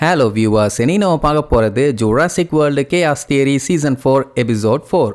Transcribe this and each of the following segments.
Hello viewers, இனி நம்ம பார்க்க போறது Jurassic World Chaos Theory Season 4 Episode 4.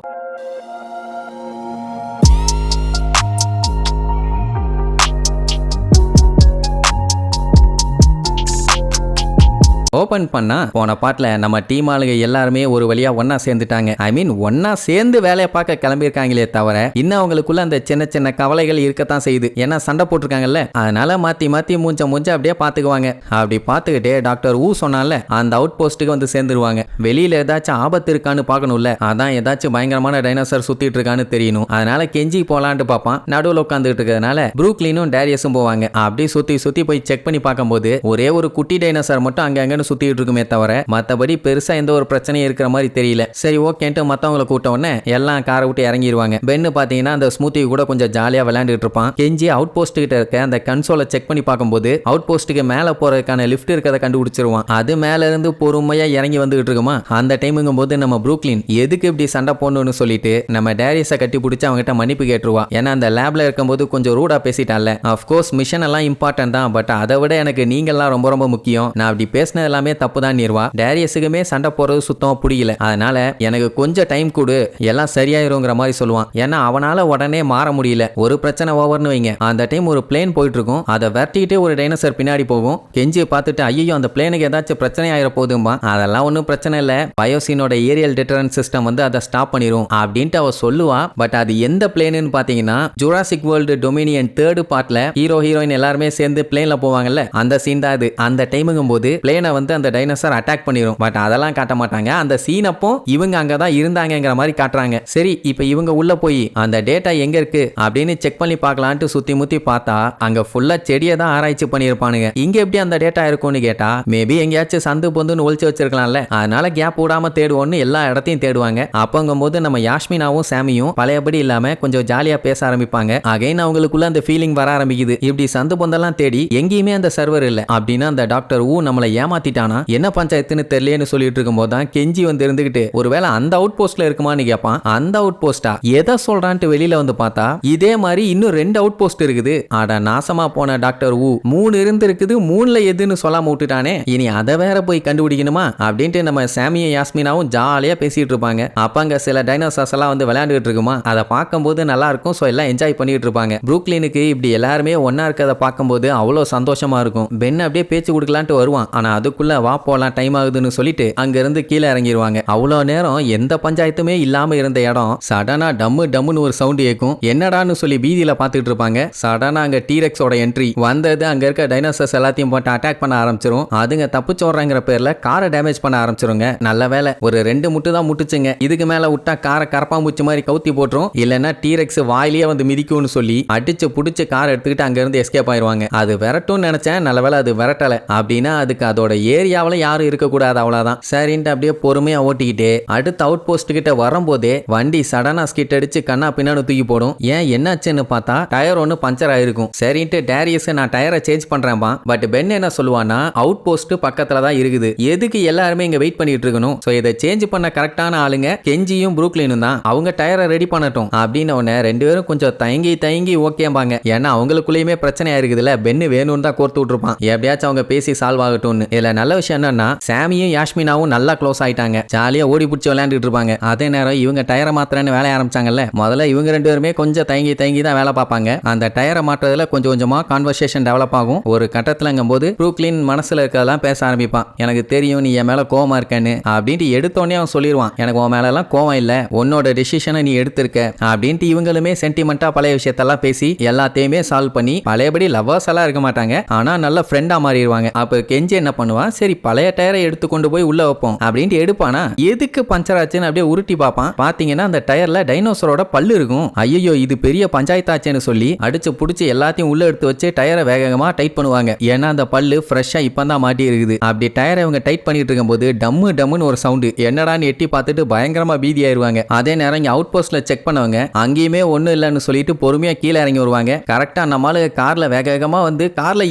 Open பண்ணா போன பாட்டுல நம்ம டீம் ஆளுங்க எல்லாருமே ஒரு வழியா ஒன்னா சேர்ந்துட்டாங்க. ஐ மீன் ஒன்னா சேர்ந்து வேலையை பார்க்க கிளம்பியிருக்காங்களே தவிர இன்னும் அவங்களுக்குள்ள அந்த சின்ன சின்ன கவலைகள் இருக்கத்தான் செய்யுது. ஏன்னா சண்டை போட்டிருக்காங்கல்ல, அதனால மாத்தி மாத்தி மூஞ்ச அப்படியே பாத்துக்குவாங்க. அப்படி பாத்துக்கிட்டே டாக்டர் ஊ சொன்னால அந்த அவுட் போஸ்ட்டுக்கு வந்து சேர்ந்துருவாங்க. வெளியில ஏதாச்சும் ஆபத்து இருக்கான்னு பாக்கணும்ல, அதான் ஏதாச்சும் பயங்கரமான டைனோசர் சுத்திட்டு இருக்கான்னு தெரியணும். அதனால கெஞ்சி போலான்ட்டு பாப்பான். நடுவில் உட்காந்துட்டு இருக்கிறதுனால ப்ரூக்லினும் டேரியஸும் போவாங்க. அப்படியே சுத்தி போய் செக் பண்ணி பார்க்கும்போது ஒரே ஒரு குட்டி டைனோசர் மட்டும் அங்க சுத்திட்டு இருக்குமே தவிர மத்தபடி பெருசா எந்த ஒரு பிரச்சனையும் இருக்கிற மாதிரி தெரியல. சரி ஓகேன்ட்டு மத்தவங்களை கூட்ட உடனே எல்லாம் காரை விட்டு இறங்கிடுவாங்க. பென்னு பாத்தீங்கன்னா அந்த ஸ்மூத்தி கூட கொஞ்சம் ஜாலியா விளையாண்டுட்டு இருப்பான். கெஞ்சி அவுட் போஸ்ட் கிட்ட இருக்க அந்த கன்சோலை செக் பண்ணி பார்க்கும்போது அவுட் போஸ்ட்டுக்கு மேல போறதுக்கான லிஃப்ட் இருக்கிறத கண்டுபிடிச்சிருவான். அது மேல இருந்து பொறுமையா இறங்கி வந்துகிட்டு இருக்குமா. அந்த டைமுங்கும் போது நம்ம ப்ரூக்லின் எதுக்கு இப்படி சண்டை போடணும்னு சொல்லிட்டு நம்ம டேரியஸை கட்டி பிடிச்சி அவங்ககிட்ட மன்னிப்பு கேட்டுருவா. ஏன்னா அந்த லேப்ல இருக்கும்போது கொஞ்சம் ரூடா பேசிட்டான்ல. அஃப்கோர்ஸ் மிஷன் எல்லாம் இம்பார்ட்டன்ட் தான், பட் அதை விட எனக்கு நீங்கெல்லாம் ரொம்ப ரொம்ப முக்கியம். நான் அப்படி பேசினது எல்லாமே தப்பு தான் நீர்வா. டேரியஸுக்குமே சண்டை போறது சுத்தமா புரியல. அதனால எனக்கு கொஞ்சம் டைம் கொடு, எல்லாம் சரியாயிருங்கிற மாதிரி சொல்லுவான். ஏன்னா அவனால உடனே மாற முடியல. ஒரு பிரச்சனை ஓவர்னு வைங்க, அந்த டைம் ஒரு பிளேன் போயிட்டு இருக்கும், அதை வெட்டிட்டு ஒரு டைனோசர் பின்னாடி போகும். கெஞ்சி பார்த்துட்டு ஐயோ அந்த பிளேனுக்கு ஏதாச்சும் பிரச்சனை ஆயிர போதும்பா. அதெல்லாம் ஒன்றும் பிரச்சனை இல்லை, பயோசினோட ஏரியல் டிட்டரன்ஸ் சிஸ்டம் வந்து அதை ஸ்டாப் பண்ணிரும் அப்படின்ட்டு அவ சொல்லுவா. பட் அது எந்த பிளேன்னு பாத்தீங்கன்னா ஜுராசிக் வேர்ல்டு டொமினியன் 3rd பார்ட்ல ஹீரோயின் எல்லாருமே சேர்ந்து பிளேன்ல போவாங்கல்ல, அந்த சீன் தான் அது. அந்த டைமுங்கும் போது பிளேனை வந்து அந்த டைனோசர் அட்டாக் பண்ணிரும். பட் அதெல்லாம் காட்ட மாட்டாங்க. அந்த சீன் அப்போ இவங்க அங்கதான் இருந்தாங்கங்கிற மாதிரி காட்டுறாங்க. சரி இப்போ இவங்க உள்ள போய் அந்த டேட்டா எங்க இருக்கு அப்படின்னு செக் பண்ணி பார்க்கலான்ட்டு சுத்தி முத்தி பார்த்தா அங்க ஃபுல்லா செடியை தான் ஆராய்ச்சி பண்ணிருப்பானுங்க. இங்க எப்படி அந்த டேட்டா இருக்கும்னு கேட்டா மேபி எங்கேயாச்சும் சந்து பொந்துன்னு ஒழிச்சு வச்சிருக்கலாம்ல, அதனால கேப் விடாம தேடுவோன்னு எல்லா இடத்தையும் தேடுவாங்க. அப்பங்கும் போது நம்ம யாஸ்மினாவும் சாமியும் பழையபடி இல்லாம கொஞ்சம் ஜாலியா பேச ஆரம்பிப்பாங்க. அகைன் அவங்களுக்குள்ள அந்த ஃபீலிங் வர ஆரம்பிக்குது. இப்படி சந்து பொந்தெல்லாம் தேடி எங்கேயுமே அந்த சர்வர் இல்ல அப்படின்னு அந்த டாக்டர் ஊ நம்மளை ஏமாத்திட்டானா என்ன பஞ்சாயத்துன்னு தெரியலன்னு சொல்லிட்டு இருக்கும் போது தான் கெஞ்சி வந்து இருந்துகிட்டு ஒருவேளை அந்த அவுட் போஸ்ட்ல இருக்குமான்னு கேட்பான். அந்த அவுட் போஸ்டா எதை சொல்றான்ட்டு வெளியில வந்து பார்த்தா இதே மாதிரி இன்னும் 2 அவுட் போஸ்ட் இருக்குது. ஆட நாசமா போன டாக்டர் ஊ 3 இருந்து இருக்குது, 3ல எதுன்னு சொல்லாம விட்டுட்டானே, இனி அதை வேற போய் கண்டுபிடிக்கணுமா அப்படின்ட்டு நம்ம சாமியும் யாஸ்மினாவும் ஜாலியா பேசிட்டு இருப்பாங்க. அப்ப அங்க சில டைனோசர்ஸ் எல்லாம் வந்து விளையாண்டுட்டு இருக்குமா, அதை பார்க்கும்போது நல்லா இருக்கும். ஸோ எல்லாம் என்ஜாய் பண்ணிட்டு இருப்பாங்க. ப்ரூக்லினுக்கு இப்படி எல்லாருமே ஒன்னா இருக்கிறத பார்க்கும்போது அவ்வளோ சந்தோஷமா இருக்கும். பென் அப்படியே பேச்சு கொடுக்கலான்ட்டு வருவான். ஆனா அதுக்குள்ள வா போலாம் டைம் ஆகுதுன்னு சொல்லிட்டு அங்க இருந்து கீழே இறங்கிடுவாங்க. அவ்வளோ நேரம் எந்த பஞ்சாயத்துமே இல்லாம இருந்த இடம் சடனா டம்முன்னு ஒரு சவுண்ட் கேட்கும். என்னடான்னு சொல்லி பீதியில பாத்துட்டு இருப்பாங்க. சடனா அங்க டீரெக்ஸோட என்ட்ரி வந்தது. அங்க இருக்க டைனோசர்ஸ் எல்லாத்தையும் போட்டு அட்டாக் பண்ண ஆரம்பிச்சிரும். அதுங்க தப்பிச்சோடுறாங்கிற பேர்ல காரை டேமேஜ் பண்ண ஆரம்பிச்சிருங்க. நல்ல வேலை ஒரு 2 முட்டு தான் முட்டுச்சுங்க. இதுக்கு மேல விட்டா காரை கரப்பாம்பூச்சி மாதிரி கவுத்தி போட்டுரும், இல்லைன்னா டீரெக்ஸ் வாயிலேயே வந்து மிதிக்கும்னு சொல்லி அடிச்சு புடிச்சு கார் எடுத்துக்கிட்டு அங்க இருந்து எஸ்கேப் ஆயிருவாங்க. அது விரட்டும்னு நினைச்சேன், நல்ல வேலை அது விரட்டல. அப்படின்னா அதுக்கு அதோட ஏரியாவில யாரும் இருக்கக்கூடாது, அவ்வளவுதான். சரின்ட்டு அப்படியே பொறுமையா ஓட்டிக்கிட்டே அடுத்த அவுட் போஸ்ட் கிட்ட வரும்போதே வண்டி சடனா ஸ்கிட் அடிச்சு கண்ணா பின்னாடி தூக்கி போடும். ஏன் என்னாச்சுன்னு பார்த்தா டயர் ஒன்னு பஞ்சர் ஆயிருக்கும். சரின்ட்டு டேரியஸ் நான் டயரை சேஞ்ச் பண்றேன்பா. பட் பென் என்ன சொல்லுவானா அவுட் போஸ்ட் பக்கத்துல தான் இருக்குது, எதுக்கு எல்லாருமே இங்க வெயிட் பண்ணிட்டு இருக்கணும். சோ இதை சேஞ்ச் பண்ண கரெக்டான ஆளுங்க கெஞ்சியும் ப்ரூக்லினும் தான், அவங்க டயரை ரெடி பண்ணட்டும் அப்படின்னு உடனே 2 பேரும் கொஞ்சம் தயங்கி ஓகேம்பாங்க. ஏன்னா அவங்களுக்குள்ளேயுமே பிரச்சனையா இருக்குதுல்ல, பென்னு வேணும்னு தான் கோர்த்து விட்டுருப்பான், எப்படியாச்சும் அவங்க பேசி சால்வ் ஆகட்டும்னு. இதுல நல்ல விஷயம் என்னன்னா சாமியும் யாஸ்மினாவும் நல்லா க்ளோஸ் ஆயிட்டாங்க. ஜாலியா ஓடி பிடிச்சி விளையாண்டுட்டு இருப்பாங்க. அதே நேரம் இவங்க டயரை மாத்திரன்னு வேலைய ஆரம்பிச்சாங்கல்ல, முதல்ல இவங்க 2 பேருமே கொஞ்சம் தயங்கி தான் வேலை பார்ப்பாங்க. அந்த டயரை மாற்றதுல கொஞ்சம் கொஞ்சமா கான்வர்சேஷன் டெவலப் ஆகும். ஒரு கட்டத்துலங்கும் போது ப்ரூக்லின் மனசுல இருக்கதெல்லாம் பேச ஆரம்பிப்பான். எனக்கு தெரியும் நீ என் மேல கோவமா இருக்கேன்னு அப்படின்ட்டு எடுத்தோடனே அவன் சொல்லிடுவான். எனக்கு உன் மேல எல்லாம் கோவம் இல்ல, உன்னோட டிசிஷனை நீ எடுத்திருக்க அப்படின்ட்டு இவங்களுமே சென்டிமெண்டா பழைய விஷயத்தெல்லாம் பேசி எல்லாத்தையுமே சால்வ் பண்ணி பழையபடி லவ்வர்ஸ் எல்லாம் இருக்க மாட்டாங்க, ஆனா நல்ல ஃப்ரெண்டா மாறிடுவாங்க. அப்ப கெஞ்சி என்ன பண்ணுவான், சரி பழைய டயரை எடுத்துக்கொண்டு போய் உள்ள வைப்போம் அப்படின்ட்டு எடுப்பானா, எதுக்கு பஞ்சர் ஆச்சுன்னு அப்படியே உருட்டி பார்ப்பான். பாத்தீங்கன்னா அந்த டயர்ல டைனோசரோட பல்லு இருக்கும். ஐயோ இது பெரிய பஞ்சாயத்தாச்சுன்னு சொல்லி அடிச்சு புடிச்சு எல்லாத்தையும் உள்ள எடுத்து வச்சு டயரை வேகமா டைட் பண்ணுவாங்க. ஏன்னா அந்த பல்லு ஃப்ரெஷ்ஷா இப்பதான் மாட்டி இருக்குது. அப்படி டயரை இவங்க டைட் பண்ணிட்டு இருக்கும்போது டம்முன்னு ஒரு சவுண்டு. என்னடான்னு எட்டி பார்த்துட்டு பயங்கரமா பீதி ஆயிருவாங்க. அதே நேரம் இங்க அவுட் போஸ்ட்ல செக் பண்ணவங்க அங்கேயுமே ஒண்ணும் இல்லைன்னு சொல்லிட்டு பொறுமையா கீழே இறங்கி வருவாங்க. கரெக்டா நம்மளால கார்ல வேகமா வந்து கார்ல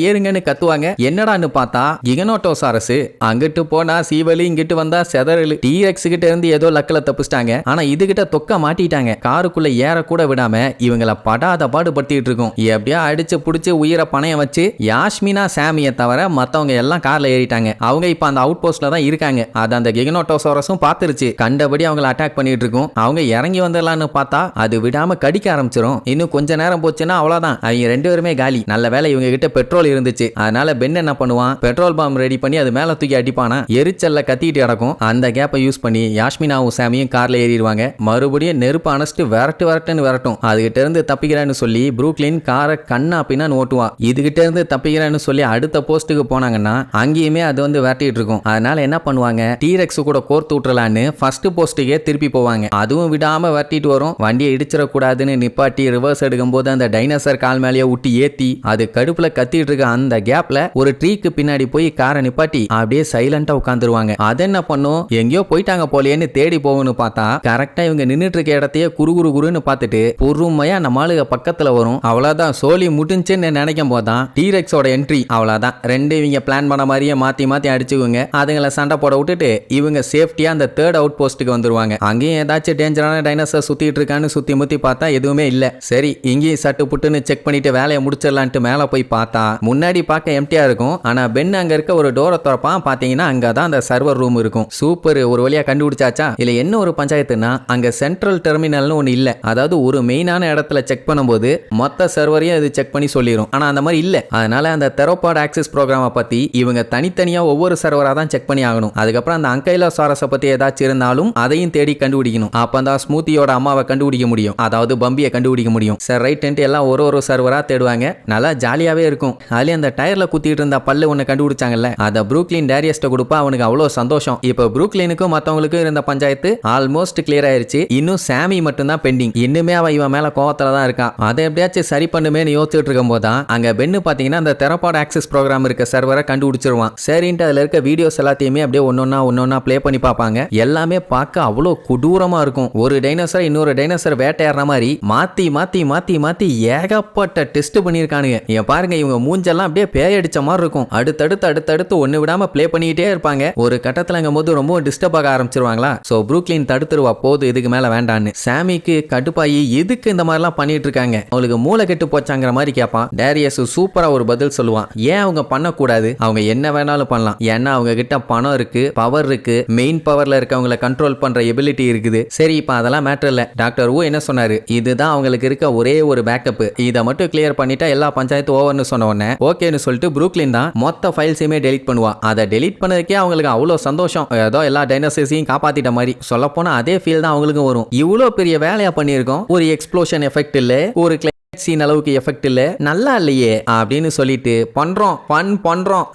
ஏறுங்கன்னு கத்துவாங்க. என்னடான்னு பார்த்தா கிகனோட்டோசாரஸ். அங்கிட்டு போனா சீவலி, இங்கிட்டு வந்தா செதறலு. டீரெக்ஸ் கிட்ட இருந்து ஏதோ லக்கில தப்பிச்சிட்டாங்க. ஆனா இதுகிட்ட தொக்க மாட்டிட்டாங்க. காருக்குள்ள ஏற கூட விடாம இவங்கள படாத பாடு படுத்திட்டு இருக்கும். எப்படியா அடிச்சு புடிச்சு உயிரை பணையம் வச்சு யாஸ்மினா சாமியை தவிர மத்தவங்க எல்லாம் கார்ல ஏறிட்டாங்க. அவங்க இப்ப அந்த அவுட் போஸ்ட்ல தான் இருக்காங்க. அது அந்த கிகனோட்டோசாரஸும் பார்த்துருச்சு. கண்டபடி அவங்கள அட்டாக் பண்ணிட்டு இருக்கும். அவங்க இறங்கி வந்துடலான்னு பார்த்தா அது விடாம கடிக்க ஆரம்பிச்சிடும். இன்னும் கொஞ்ச நேரம் போச்சுன்னா அவ்வளவுதான், அவங்க 2 பேருமே காலி. நல்ல வேலை இவங்க கிட்ட பெட்ரோல் இருந்துச்சு. அதனால பென் என்ன பண்ணுவான், பெட்ரோல் பாம் ரெடி பண்ணி அது மேல தூக்கி அடிப்பானா. எரிச்சல்ல கத்திட்டு கிடக்கும். அந்த கேப்பை யூஸ் பண்ணி யாஸ்மினாவும் சாமியும் கார்ல ஏறிடுவாங்க. மறுபடியும் நெருப்பு அணைச்சிட்டு விரட்டுன்னு விரட்டும். அதுகிட்ட இருந்து தப்பிக்கிறேன்னு சொல்லி புரூக்லின் காரை கண்ணா பின்னான்னு ஓட்டுவா. இதுகிட்ட இருந்து தப்பிக்கிறேன்னு சொல்லி அடுத்த போஸ்ட்டுக்கு போனாங்கன்னா அங்கேயுமே அது வந்து விரட்டிட்டு இருக்கும். அதனால என்ன பண்ணுவாங்க, டீரெக்ஸ் கூட கோர்த்து விட்டுறலான்னு ஃபர்ஸ்ட் போஸ்ட்டுக்கே திருப்பி போவாங்க. அதுவும் விடாம விரட்டிட்டு வரும். வண்டியை இடிச்சிடக்கூடாதுன்னு நிப்பாட்டி ரிவர்ஸ் எடுக்கும் போது அந்த டைனோசர் கால் மேலேயே விட்டு ஏத்தி அது கடுப்புல கத்திட்டு இருக்க அந்த கேப்ல ஒரு ட்ரீக்கு பின்னாடி போய் காரை நிப்பாட்டி அப்படியே சைலண்டா உட்காந்துருவாங்க. அது என்ன பண்ணும், எங்கேயோ போயிட்டாங்க போலேன்னு தேடி போகும்னு பார்த்தா கரெக்டா இவங்க நின்னுட்டு இருக்க இடத்தையே குறுகுறுன்னு பார்த்துட்டு பொறுமையா நம்ம ஆளுக பக்கத்துல வரும். அவ்வளவுதான், சோலி முடிஞ்சுன்னு நினைக்கும் போதான் டீரெக்ஸோட என்ட்ரி. அவ்வளவுதான், 2 இவங்க பிளான் பண்ண மாதிரியே மாத்தி மாத்தி அடிச்சுக்குங்க. அதுங்களை சண்டை போட விட்டுட்டு இவங்க சேஃப்டியா அந்த 3rd அவுட் போஸ்ட்டுக்கு வந்துருவாங்க. அங்கேயும் ஏதாச்சும் டேஞ்சரான டைனோசர் சுத்திட்டு இருக்கான்னு சுத்தி முத்தி பார்த்தா எதுவுமே இல்ல. சரி, இங்கேயும் சட்டு புட்டுன்னு செக் பண்ணிட்டு வேலையை முடிச்சிடலான்ட்டு மேல போய் பார்த்தா முன்னாடி பார்க்க எம்டியா இருக்கும். ஆனா பென் அங்க இருக்க ஒரு டோரை திறப்பான். பாத்தீங்கன்னா அங்கதான் அந்த சர்வர் ரூம் இருக்கும். சூப்பர், ஒரு வழியா கண்டுபிடிச்சாச்சா. இல்ல என்ன ஒரு பஞ்சாயத்துனா அங்க சென்ட்ரல் டெர்மினல்னு ஒண்ணு இல்ல. அதாவது ஒரு மெயினான இடத்துல செக் பண்ணும்போது மொத்த சர்வரையும் இது செக் பண்ணி சொல்லிடும். ஆனா அந்த மாதிரி இல்ல. அதனால அந்த தெரோபாட் ஆக்சஸ் ப்ரோக்ராமை பத்தி இவங்க தனித்தனியா ஒவ்வொரு சர்வரா தான் செக் பண்ணி ஆகணும். அதுக்கப்புறம் அந்த அங்கைலோசாரஸை பத்தி ஏதாச்சும் இருந்தாலும் அதையும் தேடி கண்டுபிடிக்கணும். அப்பதான் ஸ்மூத்தியோட அம்மாவை கண்டுபிடிக்க முடியும், அதாவது பம்பியை கண்டுபிடிக்க முடியும். சரி ரைட், எல்லாம் ஒரு சர்வரா தேடுவாங்க. நல்லா ஜாலியாவே இருக்கும். அதுல அந்த டயர்ல குத்திட்டு இருந்த பல்லு ஒண்ணு கண்டுபிடிச்சாங்கல்ல, அத புரூக்லின் டேரியஸ்ட கொடுப்பா. அவனுக்கு அவ்வளவு சந்தோஷம். இப்ப புரூக்லினுக்கும் மத்தவங்களுக்கும் இருந்த பஞ்சாயத்து ஆல்மோஸ்ட் கிளியர் ஆயிருச்சு. இன்னும் சாமி மட்டும் தான் பெண்டிங். இன்னுமே அவ இவன் மேல கோவத்துல தான் இருக்கா. அதை எப்படியாச்சும் சரி பண்ணுமேன்னு யோசிச்சுட்டு இருக்கும் போதான் அங்க பென்னு பாத்தீங்கன்னா அந்த தெரபாட் ஆக்சஸ் ப்ரோக்ராம் இருக்க சர்வரை கண்டுபிடிச்சிருவான். சரின்ட்டு அதுல இருக்க வீடியோஸ் எல்லாத்தையுமே அப்படியே ஒன்னொன்னா ப்ளே பண்ணி பார்ப்பாங்க. எல்லாமே பார்க்க அவ்வளோ கொடூரமா இருக்கும். ஒரு டைனோசர் இன்னொரு டைனோசர் வேட்டையாடுற மாதிரி மாத்தி மாத்தி மாத்தி மாத்தி ஏகப்பட்ட டெஸ்ட் பண்ணிருக்கானுங்க. இங்க பாருங்க, இவங்க மூஞ்செல்லாம் அப்படியே பேயடிச்ச மாதிரி இருக்கும். அடுத்தடுத்து ஒண்ணு விடாம ப்ளே பண்ணிக்கிட்டே இருப்பாங்க. ஒரு கட்டத்துல போது ரொம்ப டிஸ்டர்ப் ஆக ஆரம்பிச்சிருவாங்களா. சோ புரூக்லின் தடுத்துருவா, போது இதுக்கு மேல வேண்டான்னு. சாமிக்கு கடுப்பாயி எதுக்கு இந்த மாதிரிலாம் பண்ணிட்டு இருக்காங்க, அவங்களுக்கு மூளை கெட்டு போச்சாங்கிற மாதிரி கேட்பான். டேரியஸ் சூப்பரா ஒரு பதில் சொல்லுவான். ஏன் அவங்க பண்ணக்கூடாது, அவங்க என்ன வேணாலும் பண்ணலாம். ஏன்னா அவங்க கிட்ட பணம் இருக்கு, பவர் இருக்கு, மெயின் பவர்ல இருக்கவங்களை கண்ட்ரோல் பண்ற எபிலிட்டி இருக்குது. சரி, இப்ப அதெல்லாம் மேட்டர் இல்ல. டாக்டர் ஊ என்ன சொன்னாரு, இதுதான் அவங்களுக்கு இருக்க ஒரே ஒரு பேக்கப். இதை மட்டும் கிளியர் பண்ணிட்டா எல்லா பஞ்சாயத்து ஓவர்னு சொன்ன உடனே ஓகேன்னு சொல்லிட்டு புரூக்லின் தான் மொத்த ஃபைல்ஸையுமே டெலீட் பண்ணுவா. அதை டெலீட் பண்ணதுக்கே அவங்களுக்கு அவ்வளவு சந்தோஷம். ஏதோ எல்லா டைனோசர்ஸையும் காப்பாத்திட்ட மாதிரி. சொல்ல போனா அதே ஃபீல் தான் அவங்களுக்கும் வரும். இவ்வளவு பெரிய வேலையா பண்ணியிருக்கோம், ஒரு எக்ஸ்ப்ளோஷன் எஃபெக்ட் இல்ல, ஒரு சீன் அளவுக்கு எஃபெக்ட் இல்ல, நல்லா இல்லையே அப்படின்னு சொல்லிட்டு பண்றோம்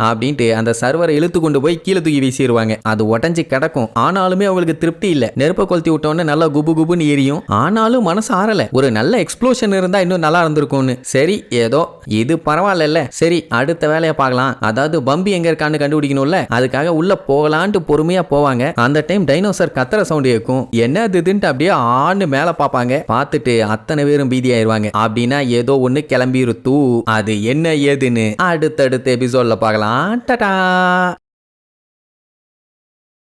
அப்படின்ட்டு அந்த சர்வரை இழுத்து கொண்டு போய் கீழே தூக்கி வீசிடுவாங்க. அது உடஞ்சி கிடக்கும். ஆனாலுமே அவங்களுக்கு திருப்தி இல்ல. நெருப்பை கொளுத்தி விட்டோன்னு நல்லா குபுன்னு எரியும். ஆனாலும் மனசு ஆறல. ஒரு நல்ல எக்ஸ்ப்ளோஷன் இருந்தா இன்னும் நல்லா இருந்திருக்கும்னு. சரி, ஏதோ இது பரவாயில்ல. சரி, அடுத்த வேலையை பார்க்கலாம். அதாவது பம்பி எங்க இருக்கான்னு கண்டுபிடிக்கணும்ல, அதுக்காக உள்ள போகலான்ட்டு பொறுமையா போவாங்க. அந்த டைம் டைனோசர் கத்துற சவுண்ட் கேட்கும். என்ன இதுன்ட்டு அப்படியே ஆண்டு மேல பார்ப்பாங்க. பார்த்துட்டு அத்தனை பேரும் பீதி ஆயிருவாங்க. அப்படின்னா ஏதோ ஒண்ணு கிளம்பிருத்து. அது என்ன ஏதுன்னு அடுத்தடுத்த எபிசோட்ல பார்க்கலாம். டாடா.